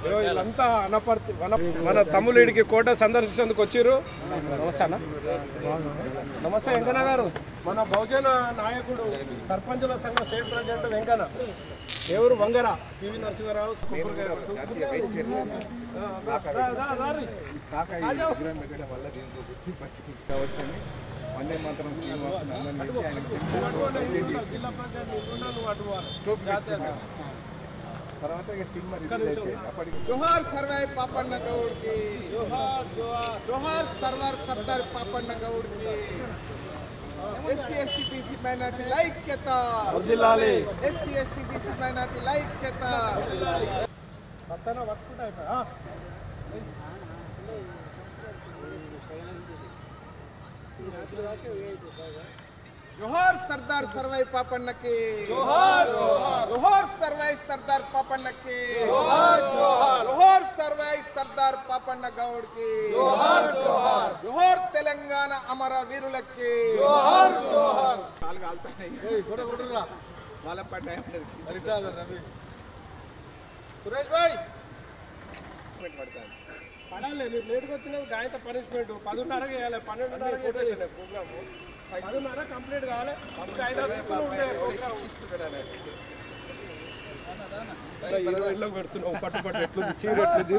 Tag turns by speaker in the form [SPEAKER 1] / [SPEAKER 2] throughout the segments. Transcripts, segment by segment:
[SPEAKER 1] వీళ్ళంతా అనపర్తి మన తమ్ముళ్ళకి కోట సందర్శించేందుకు వచ్చారు. నమస్తే అన్న. నమస్తే వెంకన్న గారు. మన బహుజన నాయకుడు సర్పంచుల సంఘ స్టేట్ ప్రెసిడెంట్ వెంకన్న ఎవరు వంగర పివి నరసింహారావు
[SPEAKER 2] వందే మాత్రం తర్వాత సినిమా జోహార్ సర్వాయి పాపన్న గౌడ్ కి, జోహార్ సర్వార్ సర్దార్ పాపన్న గౌడ్ కి, ఎస్సీ ఎస్టీ బీసీ మైనార్టీల ఐక్యత, ఎస్సీ ఎస్టీ బీసీ మైనార్టీల ఐక్యత. జోహార్ సర్దార్ సర్వాయి పాపన్నకి, జోహార్ సర్వాయి సర్దార్ పాపన్నకి, జోహార్ సర్వాయి సర్దార్ పాపన్న గౌడ్ కి, జోహార్ తెలంగాణ అమర వీరులకి. వాళ్ళ పడ్డాయి
[SPEAKER 1] సురేష్ భాయ్ పడాలి. మీరు లేట్గా వచ్చిన గాయత పనిష్మెంట్ 10:30 వేయాలి, 12:30 ప్రోగ్రామ్ 10:30 కంప్లీట్ కావాలి. పెడుతున్నావు పట్టుపట్టు ఎట్లుంది చీరెట్లు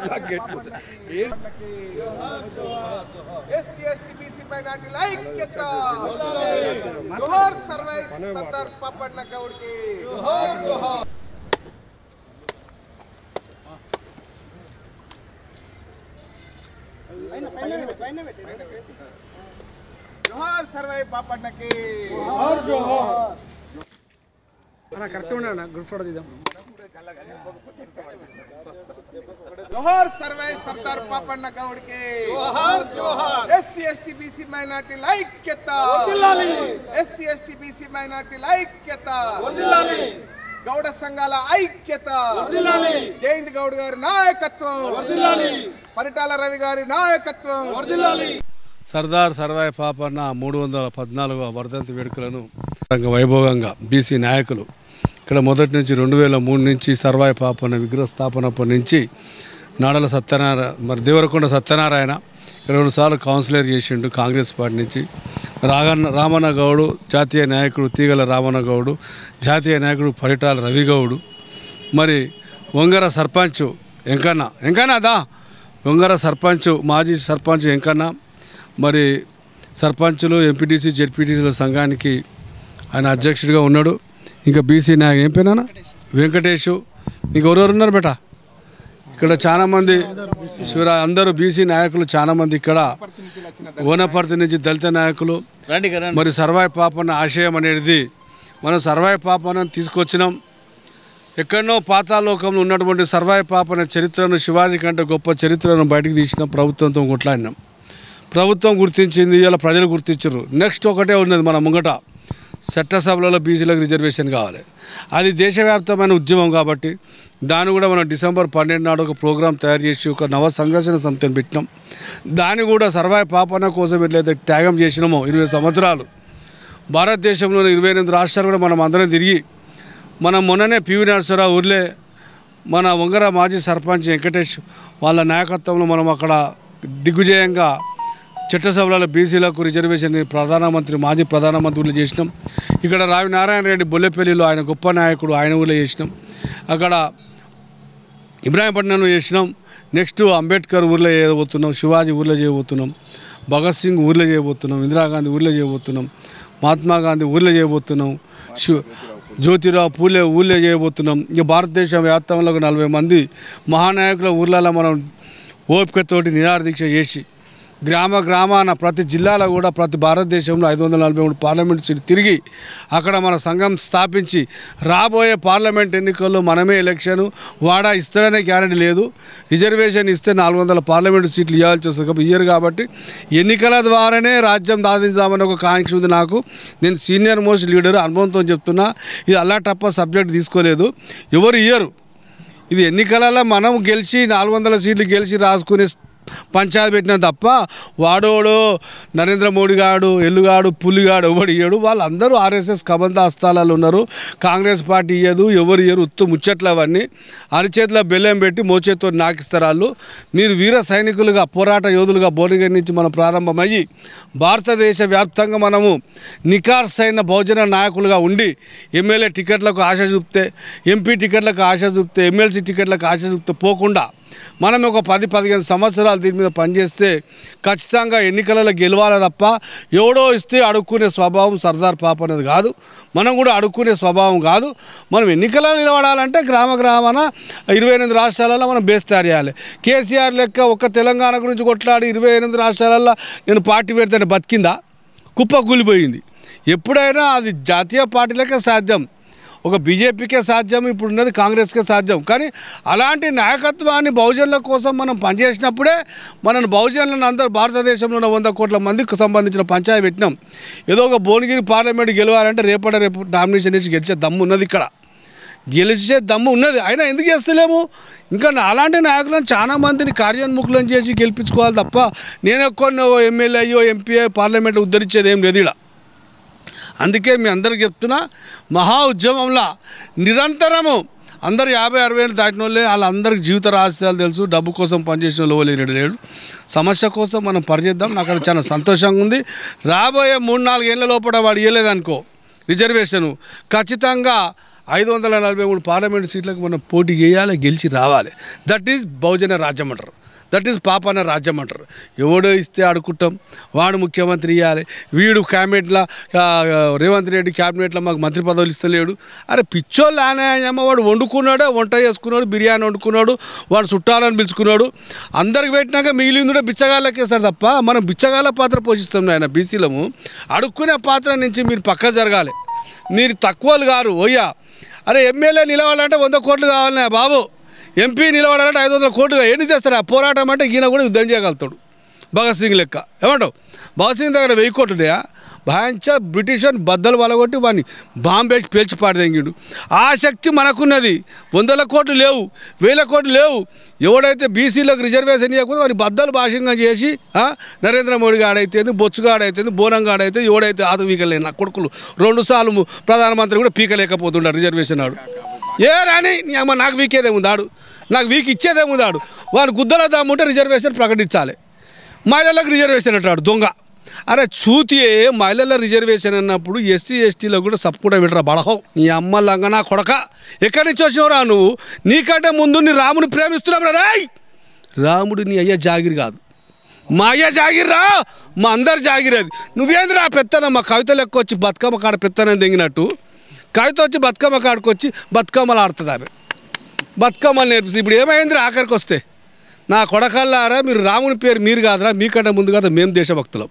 [SPEAKER 2] ఎస్సీ ఎస్టీ బీసీ మైనార్టీల ఐక్యత, జోహార్ సర్వాయి సర్దార్ పాపన్న గౌడ్ కి. జోహార్ సర్వాయి పాపన్నకి,
[SPEAKER 1] కరెక్ట్ ఉన్నా గుడ్ ఫోటో తీద్దాం.
[SPEAKER 2] జోహార్ సర్వాయి సర్దార్ పాపన్న గౌడ్ కి, ఎస్సీ ఎస్టీ బీసీ మైనార్టీల ఐక్యత, ఎస్సీ ఎస్టీ బీసీ మైనార్టీల ఐక్యత, గౌడ సంఘాల ఐక్యత, జయంత్ గౌడ్ గారి నాయకత్వం, పరిటాల రవి గారి నాయకత్వం.
[SPEAKER 3] సర్దార్ సర్వాయి పాపన్న 314వ వర్ధంతి వేడుకలను వైభవంగా బీసీ నాయకులు ఇక్కడ మొదటి నుంచి 2003 నుంచి సర్వాయి పాపన్న విగ్రహ స్థాపనప్పటి నుంచి నాడల సత్యనారాయణ మరి దేవరకొండ సత్యనారాయణ 2 సార్లు కౌన్సిలర్ చేసిండు కాంగ్రెస్ పార్టీ నుంచి. రామన్న గౌడు జాతీయ నాయకుడు, తీగల రామన్న గౌడు జాతీయ నాయకుడు, పరిటాల రవి గౌడు, మరి వంగర సర్పంచ్ వెంకన్న వంగర సర్పంచ్ మాజీ సర్పంచ్ వెంకన్న, మరి సర్పంచులు ఎంపీటీసీ జెడ్పీటీసీల సంఘానికి ఆయన అధ్యక్షుడిగా ఉన్నాడు. ఇంకా బీసీ నాయకుడు ఏం పేనా వెంకటేష్, ఇంకెవరెవరు ఉన్నారు బేట ఇక్కడ చాలామంది అందరూ బీసీ నాయకులు చాలామంది ఇక్కడ ఓనపర్తి నుంచి దళిత నాయకులు. మరి సర్వాయి పాపన్న ఆశయం అనేది మనం సర్వాయి పాపన్నను తీసుకొచ్చినాం. ఎక్కడనో పాతాళలోకంలో ఉన్నటువంటి సర్వాయి పాపన్న చరిత్రను, శివాజీ కంటే గొప్ప చరిత్రను బయటకు తీసినాం. ప్రభుత్వంతో కొట్లాడినాం, ప్రభుత్వం గుర్తించింది, ఇలా ప్రజలు గుర్తించారు. నెక్స్ట్ ఒకటే ఉన్నది మన ముంగట, చట్టసభలలో బీసీలకు రిజర్వేషన్ కావాలి. అది దేశవ్యాప్తమైన ఉద్యమం కాబట్టి దాన్ని కూడా మనం డిసెంబర్ 12 నాడు ఒక ప్రోగ్రాం తయారు చేసి ఒక నవ సంఘర్షణ సమితిని పెట్టినాం. దాన్ని కూడా సర్వాయి పాపన్న కోసం ఎట్లయితే త్యాగం చేసినామో 20 సంవత్సరాలు భారతదేశంలోని 28 రాష్ట్రాలు కూడా మనం అందరం తిరిగి మనం మొన్ననే పివి నరసింహారావు ఊర్లే మన వంగర మాజీ సర్పంచ్ వెంకటేష్ వాళ్ళ నాయకత్వంలో మనం అక్కడ దిగ్విజయంగా చట్టసభలలో బీసీలకు రిజర్వేషన్ మాజీ ప్రధానమంత్రులు చేసినాం. ఇక్కడ రావి నారాయణ రెడ్డి బొల్లెపల్లిలో ఆయన గొప్ప నాయకుడు, ఆయన ఊళ్ళో చేసినాం. అక్కడ ఇబ్రాహీంపట్నంలో చేసినాం. నెక్స్ట్ అంబేద్కర్ ఊర్లో చేయబోతున్నాం, శివాజీ ఊర్లో చేయబోతున్నాం, భగత్ సింగ్ ఊర్లో చేయబోతున్నాం, ఇందిరాగాంధీ ఊర్లో చేయబోతున్నాం, మహాత్మా గాంధీ ఊర్లో చేయబోతున్నాం, జ్యోతిరావు పూలే ఊళ్ళో చేయబోతున్నాం. ఇక భారతదేశం వ్యాప్తంలో 40 మంది మహానాయకుల ఊర్లలో మనం ఓపికతోటి నిరాదీక్ష చేసి గ్రామాన ప్రతి జిల్లాలో కూడా ప్రతి భారతదేశంలో 543 పార్లమెంట్ సీట్లు తిరిగి అక్కడ మన సంఘం స్థాపించి రాబోయే పార్లమెంట్ ఎన్నికల్లో మనమే ఎలక్షన్ వాడా ఇస్తారనే గ్యారెంటీ లేదు. రిజర్వేషన్ ఇస్తే 400 పార్లమెంట్ సీట్లు ఇవ్వాల్సి వస్తుంది ఇయ్యరు కాబట్టి ఎన్నికల ద్వారానే రాజ్యం సాధించామని ఒక కాంక్ష ఉంది నాకు. నేను సీనియర్ మోస్ట్ లీడర్, అనుభవంతో చెప్తున్నా. ఇది అల్లా టప్ప సబ్జెక్ట్ తీసుకోలేదు, ఎవరు ఇయ్యరు. ఇది ఎన్నికలలో మనం గెలిచి 400 సీట్లు గెలిచి రాసుకునే పంచాయతీ పెట్టినాం తప్ప వాడోడు నరేంద్ర మోడీ గాడు ఎల్లుగాడు పులిగాడు ఎవడు ఇయ్యడు. వాళ్ళందరూ ఆర్ఎస్ఎస్ కబంధ హస్తాలలో ఉన్నారు. కాంగ్రెస్ పార్టీ ఇయ్యదు, ఎవరు ఇయ్యరు. ఉత్తు ముచ్చట్లు అవన్నీ అరిచేతిలో బెల్లం పెట్టి మోచేతో నాకిస్తారు వాళ్ళు. మీరు వీర సైనికులుగా పోరాట యోధులుగా భువనగిరి నుంచి మనం ప్రారంభమయ్యి భారతదేశ వ్యాప్తంగా మనము నికార్సైన బహుజన నాయకులుగా ఉండి ఎమ్మెల్యే టికెట్లకు ఆశ చూపితే, ఎంపీ టికెట్లకు ఆశ చూపితే, ఎమ్మెల్సీ టికెట్లకు ఆశ చూపితే పోకుండా మనం ఒక 10-15 సంవత్సరాలు దీని మీద పనిచేస్తే ఖచ్చితంగా ఎన్నికలలో గెలవాలి తప్ప ఎవడో ఇస్తే అడుక్కునే స్వభావం సర్దార్ పాపన్నది కాదు. మనం కూడా అడుక్కునే స్వభావం కాదు. మనం ఎన్నికలలో నిలబడాలంటే గ్రామాన 28 రాష్ట్రాలలో మనం బేస్ తయారు చేయాలి. కేసీఆర్ లెక్క ఒక్క తెలంగాణ గురించి కొట్లాడి 28 రాష్ట్రాలలో నేను పార్టీ పెడితే బతికిందా? కుప్ప కూలిపోయింది. ఎప్పుడైనా అది జాతీయ పార్టీలకే సాధ్యం, ఒక బీజేపీకే సాధ్యం, ఇప్పుడు ఉన్నది కాంగ్రెస్కే సాధ్యం. కానీ అలాంటి నాయకత్వాన్ని బహుజనుల కోసం మనం పనిచేసినప్పుడే మనం బహుజనులను అందరూ భారతదేశంలో ఉన్న 100 కోట్ల మందికి సంబంధించిన పంచాయతీ పెట్టినాం. ఏదో ఒక భువనగిరి పార్లమెంట్ గెలవాలంటే రేపు నామినేషన్ వేసి గెలిచే దమ్ము ఉన్నది, ఇక్కడ గెలిచే దమ్ము ఉన్నది. అయినా ఎందుకు చేస్తలేము? ఇంకా అలాంటి నాయకులను చాలా మందిని కార్యోన్ముఖులను చేసి గెలిపించుకోవాలి తప్ప నేను కొన్ని ఎమ్మెల్యే అయ్యో ఎంపీ పార్లమెంట్ ఉద్ధరించేది ఏం లేదు ఇక్కడ. అందుకే మీ అందరికి చెప్తున్నా, మహా ఉద్యమంలో నిరంతరము అందరు 50-60 ఏళ్ళు దాటిన వాళ్ళే, వాళ్ళందరికీ జీవిత రహస్యాలు తెలుసు. డబ్బు కోసం పనిచేసిన వాళ్ళు లేడు. సమస్య కోసం మనం పనిచేద్దాం. నాకు అది చాలా సంతోషంగా ఉంది. రాబోయే 3-4 ఏళ్ళ లోపల వాడు ఇవ్వలేదనుకో రిజర్వేషను, ఖచ్చితంగా 543 పార్లమెంట్ సీట్లకు మనం పోటీ చేయాలి, గెలిచి రావాలి. దట్ ఈజ్ బహుజన రాజ్యం అంటారు, దట్ ఈజ్ పాపన్న రాజ్యం అంటారు. ఎవడో ఇస్తే అడుకుంటాం, వాడు ముఖ్యమంత్రి ఇవ్వాలి, వీడు క్యాబినెట్లో రేవంత్ రెడ్డి క్యాబినెట్లో మాకు మంత్రి పదవులు ఇస్తలేడు. అరే పిచ్చోళ్ళు అమ్మ, వాడు వండుకున్నాడు, వంట చేసుకున్నాడు, బిర్యానీ వండుకున్నాడు, వాడు చుట్టాలని పిలుచుకున్నాడు, అందరికి పెట్టినాక మిగిలింది కూడా బిచ్చగాళ్ళకేస్తారు తప్ప మనం బిచ్చగాళ్ళ పాత్ర పోషిస్తాం. ఆయన బీసీలము అడుక్కునే పాత్ర నుంచి మీరు పక్క జరగాలి. మీరు తక్కువలు గారు ఓయ్యా. అరే ఎమ్మెల్యే నిలవాలంటే 100 కోట్లు కావాలన్నా బాబు, ఎంపీ నిలబడాలంటే 500 కోట్లుగా ఎన్ని తెస్తారు? ఆ పోరాటం అంటే ఈయన కూడా యుద్ధం చేయగలుగుతాడు భగత్ సింగ్ లెక్క. ఏమంటావు? భగత్ సింగ్ దగ్గర 1000 కోట్లు ఉన్నాయా? భాంచ బ్రిటిష్ అని బద్దలు వలగొట్టి వాడిని బాంబే పేల్చి పాడదెంగిడు. ఆ శక్తి మనకున్నది. 100 కోట్లు లేవు, 1000 కోట్లు లేవు. ఎవడైతే బీసీలకు రిజర్వేషన్ ఇవ్వకపోతే వారి బద్దలు భాషంగా చేసి నరేంద్ర మోడీ గాడైతేంది, బొచ్చుగాడైతేంది, బోనంగాడైతే ఎవడైతే ఆతవీకలేని నా కొడుకులు 2 సార్లు ప్రధానమంత్రి కూడా పీకలేకపోతున్నాడు రిజర్వేషన్ ఆడు. ఏ రాని అమ్మ నాకు వీకేదేముందాడు, నాకు వీక్ ఇచ్చేదేముందాడు. వాడు గుద్దల దాముంటే రిజర్వేషన్ ప్రకటించాలి. మహిళలకు రిజర్వేషన్ అంటాడు దొంగ. అరే చూతియే మహిళల రిజర్వేషన్ అన్నప్పుడు ఎస్సీ ఎస్టీలో కూడా సబ్ కూడా విడరా బడహో. నీ అమ్మ లంగనా కొడక, ఎక్కడి నుంచి వచ్చినవరా నువ్వు? నీకంటే ముందు నీ రాముని ప్రేమిస్తున్నావు రాయ్. రాముడు నీ అయ్య జాగిరి కాదు, మా అయ్య జాగిర్రా, మా అందరు జాగిరి. అది నువ్వేంద్రా పెత్తనం? మా కవిత లెక్క వచ్చి బతుకమ్మ కాడ పెత్తనం తెంగినట్టు కవిత వచ్చి బతుకమ్మ కాడికి వచ్చి బతుకమ్మలు ఆడుతుంది. ఆమె బతుకమ్మలు నేర్పిస్తుంది. ఇప్పుడు ఏమైంది ఆఖరికి వస్తే? నా కొడకల్లారా, మీరు రాముని పేరు మీరు కాదురా, మీకంటే ముందు కాదు మేము దేశభక్తులం.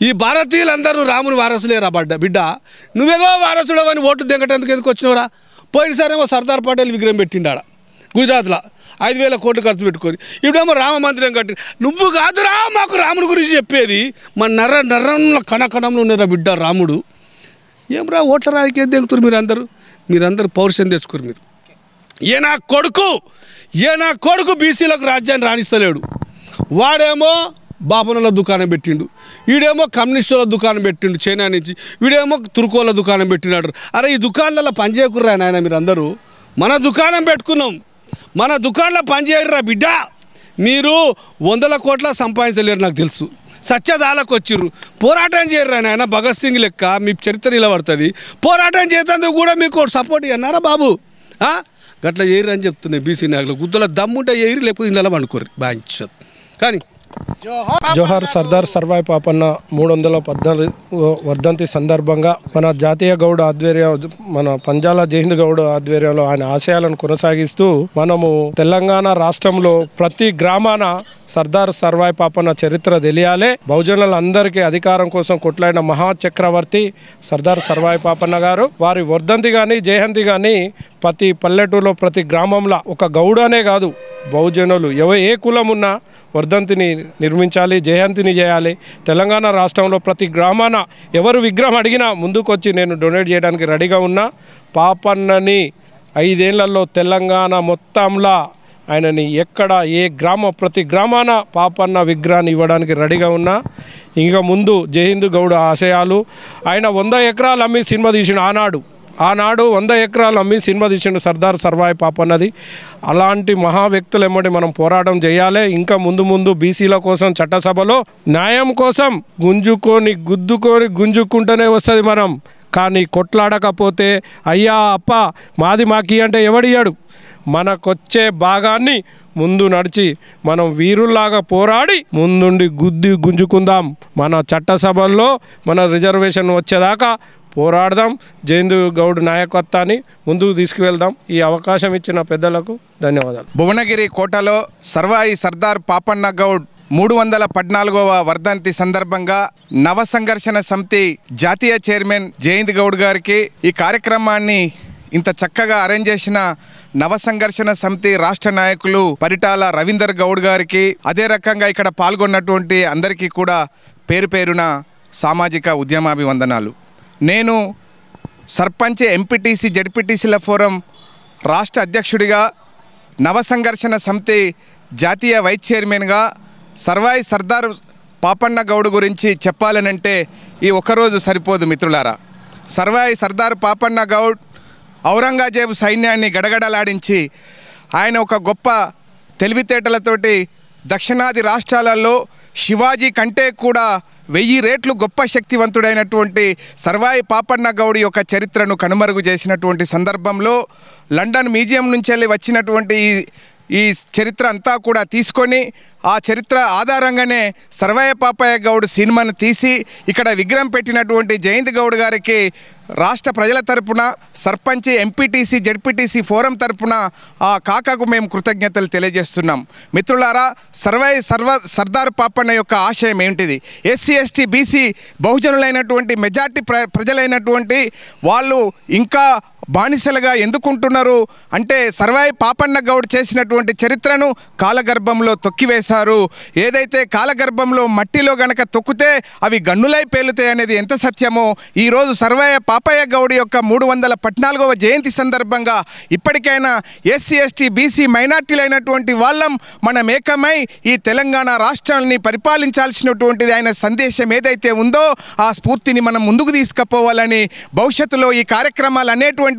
[SPEAKER 3] ఈ భారతీయులందరూ రాముని వారసులేరా బిడ్డ. నువ్వేదో వారసుడు అని ఓట్లు దిగటందుకు ఎందుకు వచ్చినవరా? పోయినసారేమో సర్దార్ పటేల్ విగ్రహం పెట్టిండాడ గుజరాత్లో 5,000 కోట్లు ఖర్చు పెట్టుకొని. ఇప్పుడేమో రామ మందిరం కట్టి. నువ్వు కాదురా మాకు రాముడి గురించి చెప్పేది. మన నర్రంలో కణకణంలో ఉన్నారా బిడ్డ రాముడు. ఏమరా ఓట్ల రాయికి దిగుతారు మీరందరూ పౌరుషం తెచ్చుకోరు. మీరు ఏ నా కొడుకు బీసీలకు రాజ్యాన్ని రాణిస్తలేడు. వాడేమో బాపనల దుకాణం పెట్టిండు, వీడేమో కమ్యూనిస్టుల దుకాణం పెట్టిండు చైనా నుంచి, వీడేమో తుర్కోల దుకాణం పెట్టినాడు. అరే ఈ దుకాణాలలో పనిచేయకుర్రా నాయన, మీరు అందరూ మన దుకాణం పెట్టుకున్నాం, మన దుకాణంలో పనిచేయరురా బిడ్డ. మీరు 100 కోట్ల సంపాదించలేరు నాకు తెలుసు. సత్యదాలకు వచ్చిర్రు, పోరాటం చేయరు నాయన. భగత్ సింగ్ లెక్క మీ చరిత్ర నిలబడుతుంది. పోరాటం చేసేందుకు కూడా మీకు సపోర్ట్ అన్నారా బాబు? గట్లా చేయరు అని చెప్తున్నాయి బీసీ నాయకులు. గుద్దల దమ్ముంటే చేయరు, లేకపోతే ఇళ్ళ అనుకోరు బాంచత్. కానీ
[SPEAKER 1] జోహార్ సర్దార్ సర్వాయి పాపన్న 314 వర్ధంతి సందర్భంగా మన జాతీయ గౌడ ఆధ్వర్యం, మన పంజాల జైహింద్ గౌడ్ ఆధ్వర్యంలో ఆయన ఆశయాలను కొనసాగిస్తూ మనము తెలంగాణ రాష్ట్రంలో ప్రతి గ్రామాన సర్దార్ సర్వాయి పాపన్న చరిత్ర తెలియాలి. బహుజనులందరికీ అధికారం కోసం కొట్లాడిన మహా చక్రవర్తి సర్దార్ సర్వాయి పాపన్న గారు. వారి వర్ధంతి కానీ జయంతి కానీ ప్రతి పల్లెటూరులో ప్రతి గ్రామంలో ఒక గౌడనే కాదు, బహుజనులు ఏ కులం ఉన్నా వర్ధంతిని నిర్మించాలి, జయంతిని చేయాలి. తెలంగాణ రాష్ట్రంలో ప్రతి గ్రామాన ఎవరు విగ్రహం అడిగినా ముందుకొచ్చి నేను డొనేట్ చేయడానికి రెడీగా ఉన్నా. పాపన్నని 5 ఏళ్లలో తెలంగాణ మొత్తంలో ఆయనని ఎక్కడ ప్రతి గ్రామాన పాపన్న విగ్రహాన్ని ఇవ్వడానికి రెడీగా ఉన్నా. ఇంకా ముందు జై హింద్ గౌడ్ ఆశయాలు. ఆయన 100 ఎకరాలు అమ్మి సినిమా తీసిండు. ఆనాడు 100 ఎకరాలు అమ్మి సినిమా తీసిండు సర్దార్ సర్వాయి పాపన్నది. అలాంటి మహా వ్యక్తులు ఎమ్మడి మనం పోరాటం చేయాలి. ఇంకా ముందు బీసీల కోసం చట్టసభలో న్యాయం కోసం గుంజుకుంటూనే వస్తుంది మనం. కానీ కొట్లాడకపోతే అయ్యా అప్ప మాది మాకి అంటే ఎవడియాడు. మనకొచ్చే భాగాన్ని ముందు నడిచి మనం వీరుల్లాగా పోరాడి ముందుండి గుంజుకుందాం. మన చట్టసభల్లో మన రిజర్వేషన్ వచ్చేదాకా పోరాడదాం. జై హింద్ గౌడ్ నాయకత్వాన్ని ముందుకు తీసుకువెళ్దాం. ఈ అవకాశం ఇచ్చిన పెద్దలకు ధన్యవాదాలు.
[SPEAKER 2] భువనగిరి కోటలో సర్వాయి సర్దార్ పాపన్న గౌడ్ 314వ వర్ధంతి సందర్భంగా నవ సంఘర్షణ సమితి జాతీయ చైర్మన్ జై హింద్ గౌడ్ గారికి, ఈ కార్యక్రమాన్ని ఇంత చక్కగా అరేంజ్ చేసిన నవ సంఘర్షణ సమితి రాష్ట్ర నాయకులు పరిటాల రవీందర్ గౌడ్ గారికి, అదే రకంగా ఇక్కడ పాల్గొన్నటువంటి అందరికీ కూడా పేరు పేరున సామాజిక ఉద్యమాభివందనాలు. నేను సర్పంచ్, ఎంపీటీసీ, జడ్పీటీసీల ఫోరం రాష్ట్ర అధ్యక్షుడిగా, నవ సంఘర్షణ సమితి జాతీయ వైస్ చైర్మన్గా సర్వాయి సర్దార్ పాపన్న గౌడ్ గురించి చెప్పాలనంటే ఈ ఒక్కరోజు సరిపోదు మిత్రులారా. సర్వాయి సర్దార్ పాపన్న గౌడ్ ఔరంగజేబు సైన్యాన్ని గడగడలాడించి ఆయన ఒక గొప్ప తెలివితేటలతోటి దక్షిణాది రాష్ట్రాలలో శివాజీ కంటే కూడా 1000 రెట్లు గొప్ప శక్తివంతుడైనటువంటి సర్వాయి పాపన్న గౌడ్ యొక్క చరిత్రను కనుమరుగు చేసినటువంటి సందర్భంలో లండన్ మ్యూజియం నుంచి వచ్చినటువంటి ఈ చరిత్ర అంతా కూడా తీసుకొని ఆ చరిత్ర ఆధారంగానే సర్వాయి పాపయ్య గౌడ్ సినిమాను తీసి ఇక్కడ విగ్రహం పెట్టినటువంటి జై హింద్ గౌడ్ గారికి రాష్ట్ర ప్రజల తరపున, సర్పంచ్, ఎంపీటీసీ, జడ్పీటీసీ ఫోరం తరపున ఆ కాకకు మేము కృతజ్ఞతలు తెలియజేస్తున్నాం. మిత్రులారా, సర్దార్ పాపన్న యొక్క ఆశయం ఏంటిది? ఎస్సీ, ఎస్టీ, బీసీ బహుజనులైనటువంటి మెజార్టీ ప్రజలైనటువంటి వాళ్ళు ఇంకా బానిసలుగా ఎందుకుంటున్నారు అంటే సర్వాయి పాపన్న గౌడ్ చేసినటువంటి చరిత్రను కాలగర్భంలో తొక్కివేశారు. ఏదైతే కాలగర్భంలో మట్టిలో గనక తొక్కితే అవి గన్నులై పేలుతాయి అనేది ఎంత సత్యమో ఈరోజు సర్వాయి పాపయ్య గౌడ్ యొక్క 314వ జయంతి సందర్భంగా ఇప్పటికైనా ఎస్సీ, ఎస్టీ, బీసీ మైనార్టీలైనటువంటి వాళ్ళం మనం ఏకమై ఈ తెలంగాణ రాష్ట్రాన్ని పరిపాలించాల్సినటువంటిది ఆయన సందేశం ఏదైతే ఉందో ఆ స్ఫూర్తిని మనం ముందుకు తీసుకుపోవాలని, భవిష్యత్తులో ఈ కార్యక్రమాలు అనేటువంటి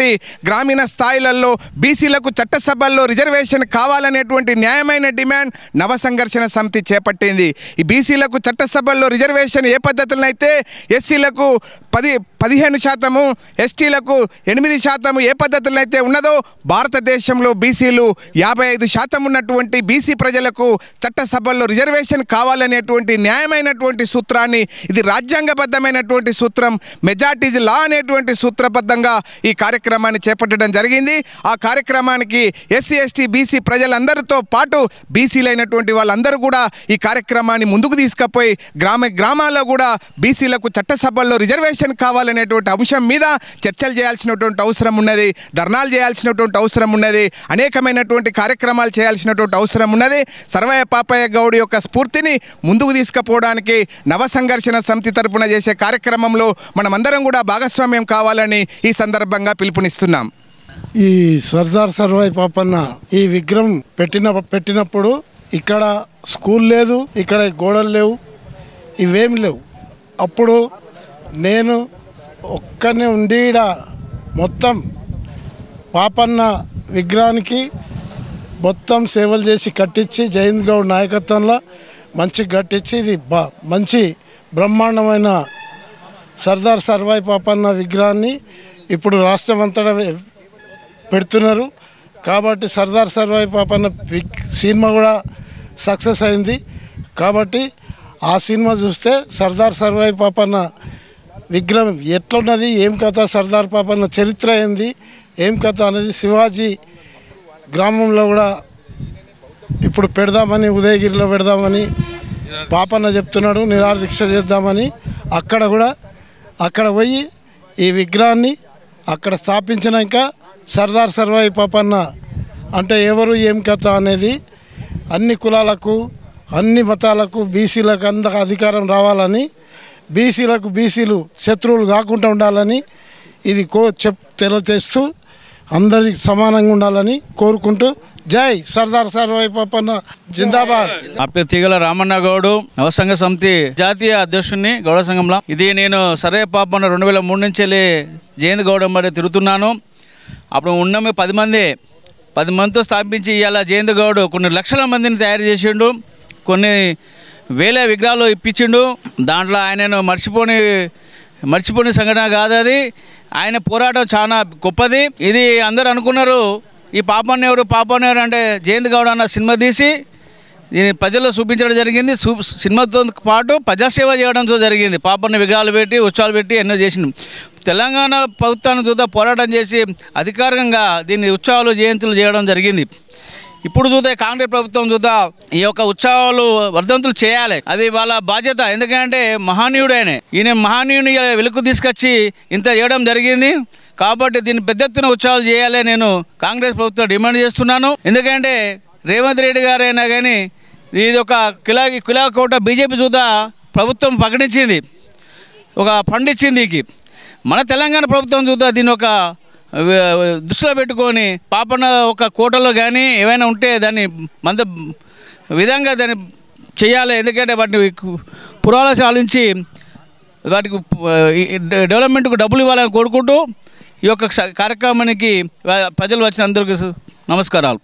[SPEAKER 2] గ్రామీణ స్థాయిలలో బీసీలకు చట్టసభల్లో రిజర్వేషన్ కావాలనేటువంటి న్యాయమైన డిమాండ్ నవ సంఘర్షణ సమితి చేపట్టింది. ఈ బీసీలకు చట్టసభల్లో రిజర్వేషన్ ఏ పద్ధతులనైతే ఎస్సీలకు 15%, ఎస్టీలకు 8% ఏ పద్ధతుల్లో అయితే ఉన్నదో భారతదేశంలో బీసీలు 55% ఉన్నటువంటి బీసీ ప్రజలకు చట్టసభల్లో రిజర్వేషన్ కావాలనేటువంటి న్యాయమైనటువంటి సూత్రాన్ని, ఇది రాజ్యాంగబద్ధమైనటువంటి సూత్రం, మెజార్టీజ్ లా అనేటువంటి సూత్రబద్ధంగా ఈ కార్యక్రమాన్ని చేపట్టడం జరిగింది. ఆ కార్యక్రమానికి ఎస్సీ, ఎస్టీ, బీసీ ప్రజలందరితో పాటు బీసీలైనటువంటి వాళ్ళందరూ కూడా ఈ కార్యక్రమాన్ని ముందుకు తీసుకుపోయి గ్రామాల్లో కూడా బీసీలకు చట్టసభల్లో రిజర్వేషన్ కావాలనేటువంటి అంశం మీద చర్చలు చేయాల్సినటువంటి అవసరం ఉన్నది, ధర్నాలు చేయాల్సినటువంటి అవసరం ఉన్నది, అనేకమైనటువంటి కార్యక్రమాలు చేయాల్సినటువంటి అవసరం ఉన్నది. సర్వాయి పాపయ్య గౌడ్ యొక్క స్ఫూర్తిని ముందుకు తీసుకుపోవడానికి నవ సంఘర్షణ సమితి తరపున చేసే కార్యక్రమంలో మనమందరం కూడా భాగస్వామ్యం కావాలని ఈ సందర్భంగా పిలుపునిస్తున్నాం.
[SPEAKER 4] ఈ సర్దార్ సర్వాయి పాపన్న ఈ విగ్రహం పెట్టినప్పుడు ఇక్కడ స్కూల్ లేదు, ఇక్కడ గోడలు లేవు, ఇవేమి లేవు. అప్పుడు నేను ఒక్కనే ఉండి మొత్తం పాపన్న విగ్రహానికి మొత్తం సేవలు చేసి కట్టించి జై హింద్ గౌడ్ నాయకత్వంలో మంచిగా కట్టించి ఇది మంచి బ్రహ్మాండమైన సర్దార్ సర్వాయి పాపన్న విగ్రహాన్ని ఇప్పుడు రాష్ట్రం అంతటా పెడుతున్నారు. కాబట్టి సర్దార్ సర్వాయి పాపన్న సినిమా కూడా సక్సెస్ అయింది. కాబట్టి ఆ సినిమా చూస్తే సర్దార్ సర్వాయి పాపన్న విగ్రహం ఎట్లున్నది, ఏం కథ, సర్దార్ పాపన్న చరిత్ర ఏంది, ఏం కథ అనేది శివాజీ గ్రామంలో కూడా ఇప్పుడు పెడదామని, ఉదయగిరిలో పెడదామని పాపన్న చెప్తున్నాడు. నిరాహార దీక్ష చేద్దామని అక్కడ పోయి ఈ విగ్రహాన్ని అక్కడ స్థాపించినాక సర్దార్ సర్వాయి పాపన్న అంటే ఎవరు, ఏం కథ అనేది అన్ని కులాలకు, అన్ని మతాలకు, బీసీలకు అందరికి అధికారం రావాలని, బీసీలు శత్రువులు కాకుండా ఉండాలని ఇది తెలియజేస్తూ అందరికి సమానంగా ఉండాలని కోరుకుంటూ జై సర్దార్ సర్వాయి పాపన్న జిందాబాద్.
[SPEAKER 5] నా పేరు తీగల రామన్న గౌడు, నవసంఘ సమితి జాతీయ అధ్యక్షుడిని గౌడ సంఘంలో. ఇది నేను సర్వాయి పాపన్న 2003 నుంచి వెళ్ళి జయంత్ గౌడ మరి తిరుగుతున్నాను. అప్పుడు ఉన్నమే 10 మంది, 10 మందితో స్థాపించి ఇవాళ జయంత్ గౌడ్ కొన్ని లక్షల మందిని తయారు చేసిండు, కొన్ని వేల విగ్రహాలు ఇప్పించిండు. దాంట్లో ఆయనను మర్చిపోని సంఘటన కాదు అది. ఆయన పోరాటం చాలా గొప్పది. ఇది అందరూ అనుకున్నారు ఈ పాపన్న ఎవరు అంటే జయంత్ గౌడ్ అన్న సినిమా తీసి దీన్ని ప్రజల్లో చూపించడం జరిగింది. సినిమాతో పాటు ప్రజాసేవ చేయడంతో జరిగింది. పాపన్న విగ్రహాలు పెట్టి ఉత్సవాలు పెట్టి ఎన్నో చేసింది. తెలంగాణ ప్రభుత్వాన్ని చూద్దా పోరాటం చేసి అధికారికంగా దీన్ని ఉత్సవాలు జయంతులు చేయడం జరిగింది. ఇప్పుడు చూద్దా కాంగ్రెస్ ప్రభుత్వం చూద్దా ఈ యొక్క ఉత్సవాలు వర్ధంతులు చేయాలి, అది వాళ్ళ బాధ్యత. ఎందుకంటే మహనీయుడు ఈయన మహనీయుని వెలుగు తీసుకొచ్చి ఇంత చేయడం జరిగింది. కాబట్టి దీన్ని పెద్ద ఎత్తున ఉత్సవాలు చేయాలి నేను కాంగ్రెస్ ప్రభుత్వం డిమాండ్ చేస్తున్నాను. ఎందుకంటే రేవంత్ రెడ్డి గారు అయినా కానీ ఇది ఒక కిలా కోట బీజేపీ చూద్దా ప్రభుత్వం ప్రకటించింది, ఒక ఫండ్ ఇచ్చింది. మన తెలంగాణ ప్రభుత్వం చూద్దా దీన్ని ఒక దృష్టిలో పెట్టుకొని పాపన్న ఒక కోటలో కానీ ఏమైనా ఉంటే దాన్ని విధంగా దాన్ని చేయాలి. ఎందుకంటే వాటిని పురాలు సాధించి వాటికి డెవలప్మెంట్కు డబ్బులు ఇవ్వాలని కోరుకుంటూ ఈ యొక్క కార్యక్రమానికి ప్రజలు వచ్చిన అందరికీ నమస్కారాలు.